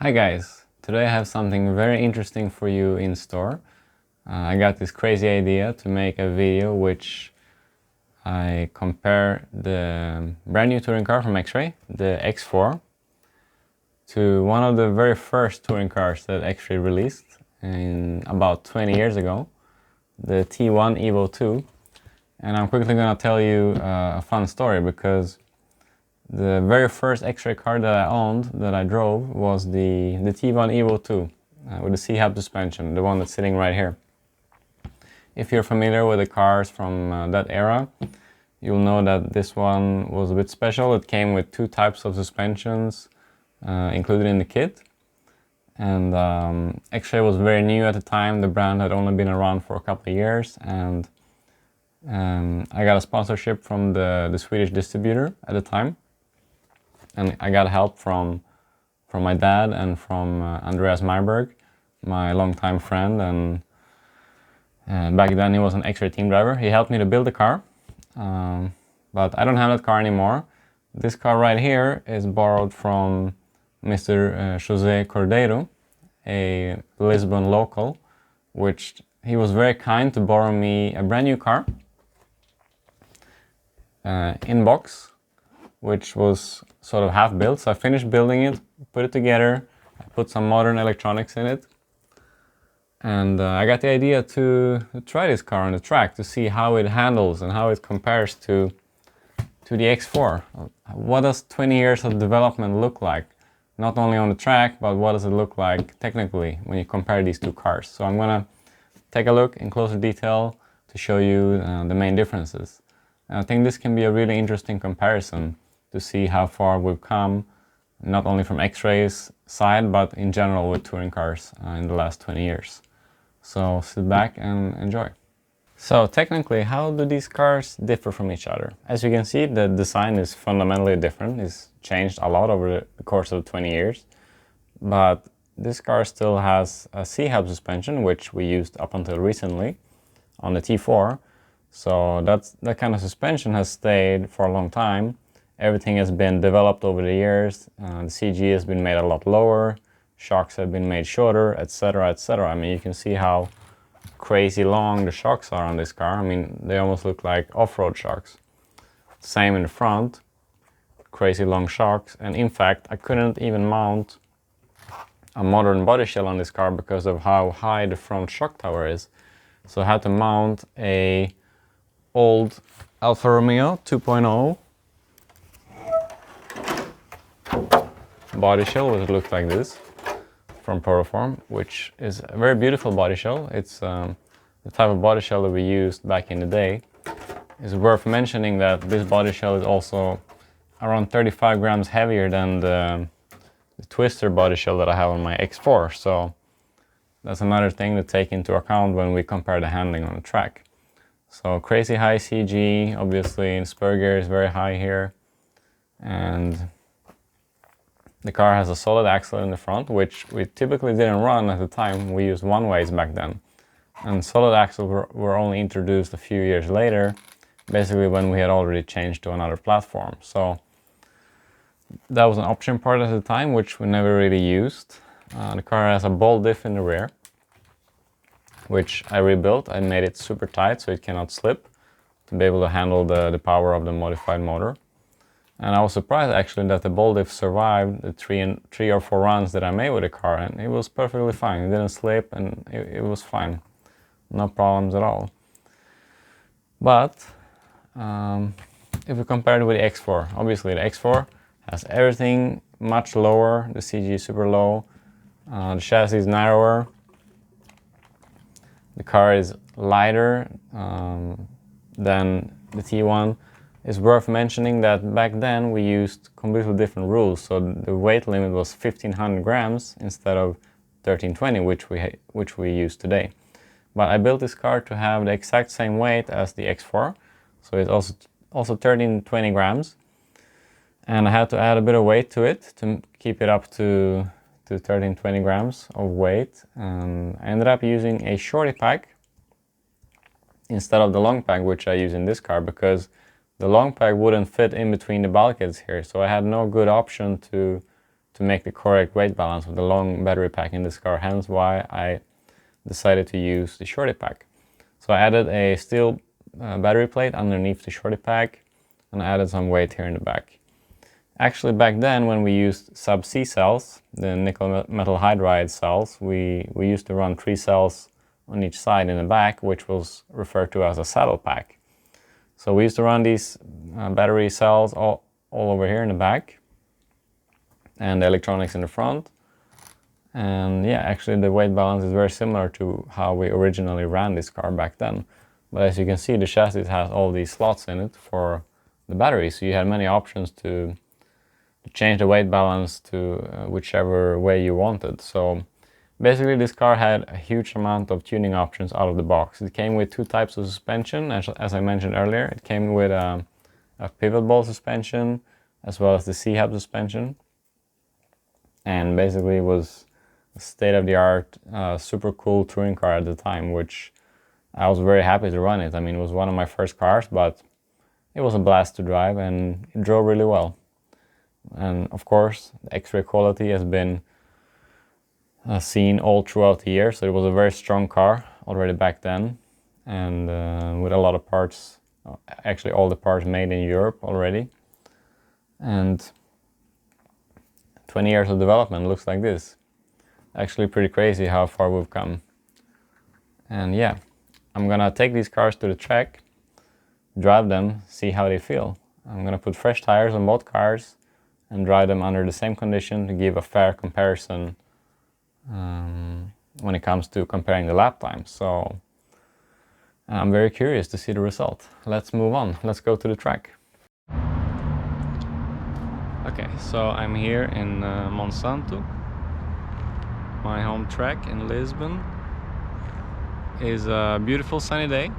Hi guys, today I have something very interesting for you in store. I got this crazy idea to make a video which I compare the brand new touring car from X-Ray, the X4, to one of the very first touring cars that X-Ray released in about 20 years ago, the T1 Evo 2. And I'm quickly gonna tell you a fun story because the very first X-Ray car that I owned, that I drove, was the T1 Evo 2 with the C-hub suspension, the one that's sitting right here. If you're familiar with the cars from that era, you'll know that this one was a bit special. It came with two types of suspensions included in the kit. And X-Ray was very new at the time. The brand had only been around for a couple of years, and I got a sponsorship from the Swedish distributor at the time. And I got help from my dad and from Andreas Myberg, my longtime friend, and back then he was an X-Ray team driver. He helped me to build the car, but I don't have that car anymore. This car right here is borrowed from Mr. José Cordeiro, a Lisbon local, which he was very kind to borrow me a brand new car in box, which was sort of half built. So I finished building it, put it together, I put some modern electronics in it, and I got the idea to try this car on the track to see how it handles and how it compares to the X4. What does 20 years of development look like? Not only on the track, but what does it look like technically when you compare these two cars? So I'm gonna take a look in closer detail to show you the main differences. And I think this can be a really interesting comparison to see how far we've come, not only from X-Ray's side, but in general with touring cars in the last 20 years. So sit back and enjoy. So technically, how do these cars differ from each other? As you can see, the design is fundamentally different. It's changed a lot over the course of 20 years. But this car still has a C-hub suspension, which we used up until recently on the T4. So that kind of suspension has stayed for a long time. Everything has been developed over the years. The CG has been made a lot lower, shocks have been made shorter, etc., etc. I mean, you can see how crazy long the shocks are on this car. I mean, they almost look like off-road shocks. Same in the front, crazy long shocks. And in fact, I couldn't even mount a modern body shell on this car because of how high the front shock tower is. So I had to mount a old Alfa Romeo 2.0 body shell, which looked like this from Protoform, which is a very beautiful body shell. It's the type of body shell that we used back in the day. It's worth mentioning that this body shell is also around 35 grams heavier than the Twister body shell that I have on my X4. So that's another thing to take into account when we compare the handling on the track. So crazy high CG, obviously spur gear is very high here, and the car has a solid axle in the front, which we typically didn't run at the time. We used one-ways back then. And solid axles were only introduced a few years later, basically when we had already changed to another platform. So that was an option part at the time, which we never really used. The car has a ball diff in the rear, which I rebuilt. I made it super tight so it cannot slip to be able to handle the power of the modified motor. And I was surprised actually that the ball diff survived the three or four runs that I made with the car, and it was perfectly fine. It didn't slip and it was fine. No problems at all. But if we compare it with the X4, obviously the X4 has everything much lower. The CG is super low. The chassis is narrower. The car is lighter than the T1. It's worth mentioning that back then we used completely different rules. So the weight limit was 1500 grams instead of 1320, which we use today. But I built this car to have the exact same weight as the X4. So it's also 1320 grams. And I had to add a bit of weight to it to keep it up to 1320 grams of weight. And I ended up using a shorty pack instead of the long pack, which I use in this car, because the long pack wouldn't fit in between the bulkheads here. So I had no good option to to make the correct weight balance with the long battery pack in this car, hence why I decided to use the shorty pack. So I added a steel battery plate underneath the shorty pack, and I added some weight here in the back. Actually, back then when we used sub-C cells, the nickel metal hydride cells, we used to run 3 cells on each side in the back, which was referred to as a saddle pack. So we used to run these battery cells all over here in the back, and the electronics in the front. And yeah, actually the weight balance is very similar to how we originally ran this car back then. But as you can see, the chassis has all these slots in it for the battery, so you had many options to change the weight balance to whichever way you wanted. So basically this car had a huge amount of tuning options out of the box. It came with 2 types of suspension, as I mentioned earlier. It came with a pivot ball suspension as well as the C-hub suspension, and basically it was a state-of-the-art, super cool touring car at the time, which I was very happy to run it. I mean, it was one of my first cars, but it was a blast to drive and it drove really well. And of course, the X-ray quality has been seen all throughout the year, so it was a very strong car already back then, and with a lot of parts, actually all the parts made in Europe already. And 20 years of development looks like this. Actually pretty crazy how far we've come. And yeah, I'm gonna take these cars to the track, drive them, see how they feel. I'm gonna put fresh tires on both cars and drive them under the same condition to give a fair comparison when it comes to comparing the lap time. So I'm very curious to see the result. Let's move on. Let's go to the track. Okay, so I'm here in Monsanto. My home track in Lisbon. Is a beautiful sunny day,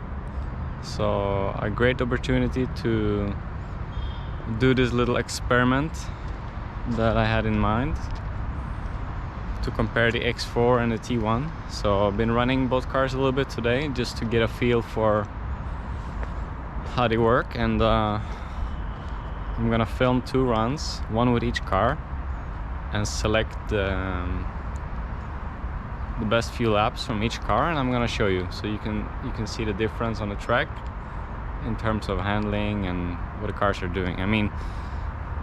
so a great opportunity to do this little experiment that I had in mind to compare the X4 and the T1. So I've been running both cars a little bit today just to get a feel for how they work, and I'm gonna film 2 runs, one with each car, and select the best few laps from each car, and I'm gonna show you so you can see the difference on the track in terms of handling and what the cars are doing. I mean,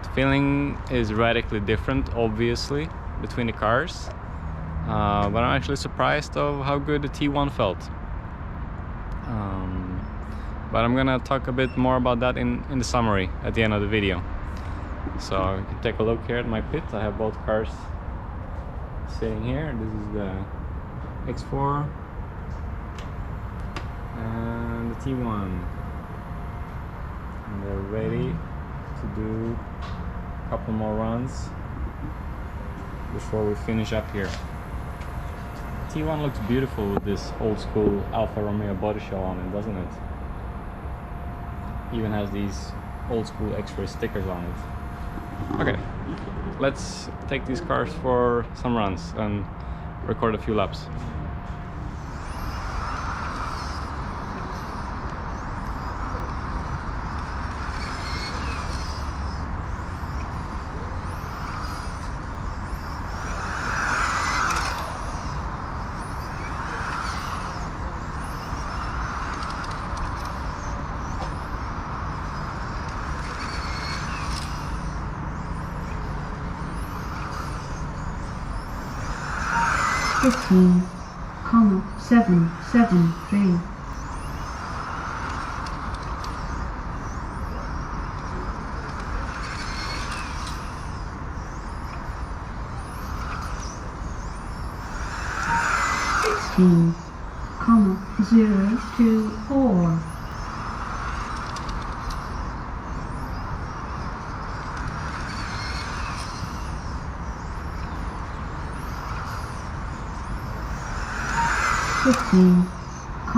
the feeling is radically different, obviously, between the cars, but I'm actually surprised of how good the T1 felt. But I'm gonna talk a bit more about that in the summary at the end of the video. So you can take a look here at my pit. I have both cars sitting here. This is the X4 and the T1, and they're ready to do a couple more runs before we finish up here. T1 looks beautiful with this old school Alfa Romeo body shell on it, doesn't it? Even has these old school X-ray stickers on it. Okay, let's take these cars for some runs and record a few laps. Comma 773. Comma 024.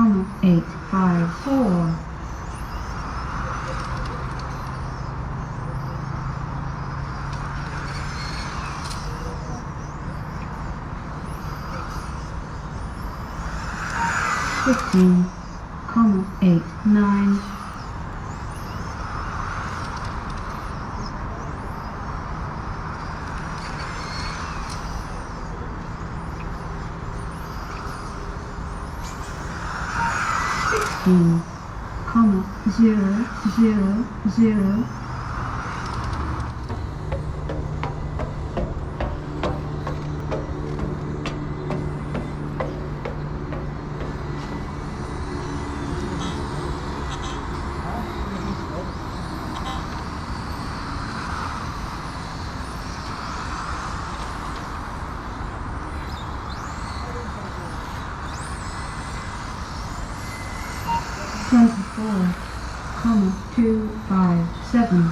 854. 89. 15, 16,000. 24,257.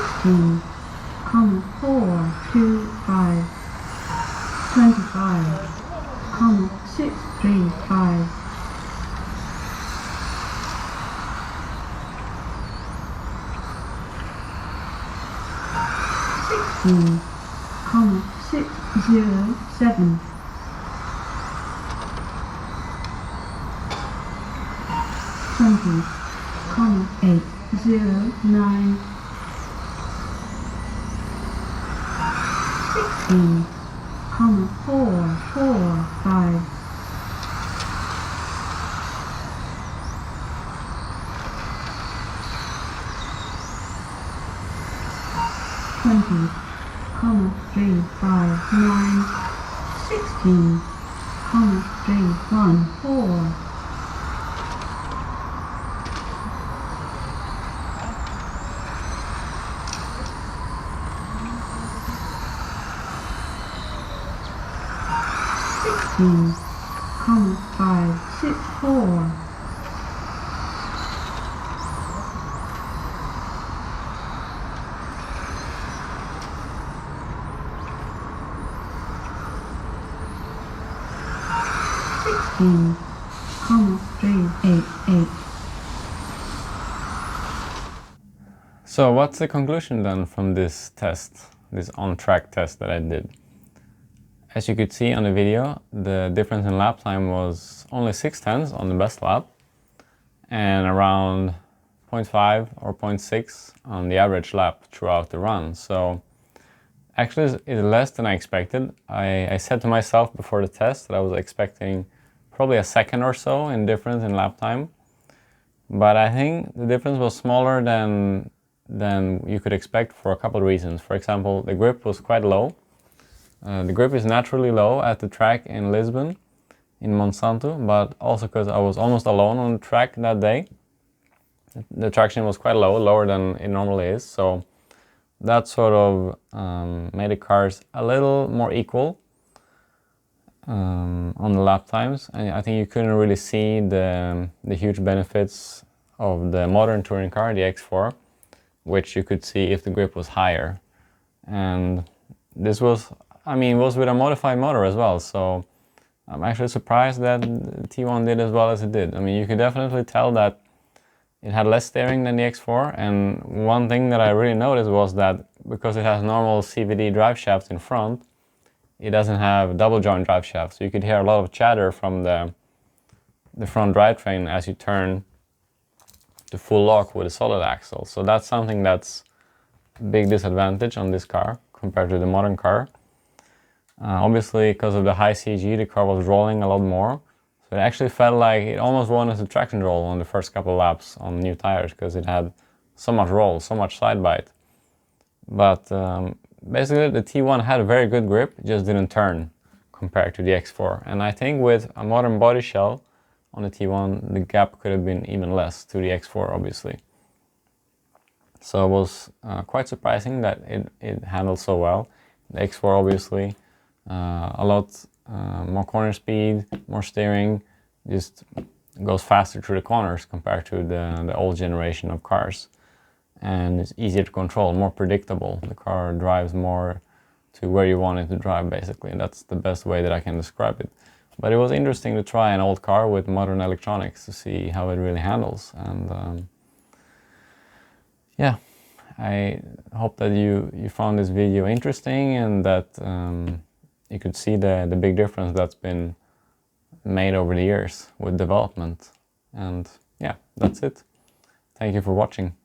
16,425. 25,635. 16,607. 20,809. 16,445. 20,359. 16,314. 16,564. 16,388. So what's the conclusion then from this test, this on-track test that I did? As you could see on the video, the difference in lap time was only 0.6 on the best lap and around 0.5 or 0.6 on the average lap throughout the run. So actually it's less than I expected. I said to myself before the test that I was expecting probably a second or so in difference in lap time. But I think the difference was smaller than you could expect for a couple of reasons. For example, the grip was quite low. The grip is naturally low at the track in Lisbon, in Monsanto, but also because I was almost alone on the track that day. The traction was quite low, lower than it normally is, so that sort of made the cars a little more equal on the lap times. And I think you couldn't really see the huge benefits of the modern touring car, the X4, which you could see if the grip was higher. And this was with a modified motor as well, so I'm actually surprised that the T1 did as well as it did. I mean, you could definitely tell that it had less steering than the X4, and one thing that I really noticed was that because it has normal CVD drive shafts in front, it doesn't have double joint drive shafts, so you could hear a lot of chatter from the front drivetrain as you turn to full lock with a solid axle. So that's something that's a big disadvantage on this car compared to the modern car. Obviously, because of the high CG, the car was rolling a lot more. So it actually felt like it almost wanted to traction roll on the first couple of laps on new tires because it had so much roll, so much side bite. But basically, the T1 had a very good grip, it just didn't turn compared to the X4. And I think with a modern body shell on the T1, the gap could have been even less to the X4, obviously. So it was quite surprising that it handled so well. The X4, obviously, a lot more corner speed, more steering, just goes faster through the corners compared to the old generation of cars. And it's easier to control, more predictable. The car drives more to where you want it to drive, basically. And that's the best way that I can describe it. But it was interesting to try an old car with modern electronics to see how it really handles. And yeah, I hope that you found this video interesting and that you could see the big difference that's been made over the years with development. And yeah, that's it. Thank you for watching.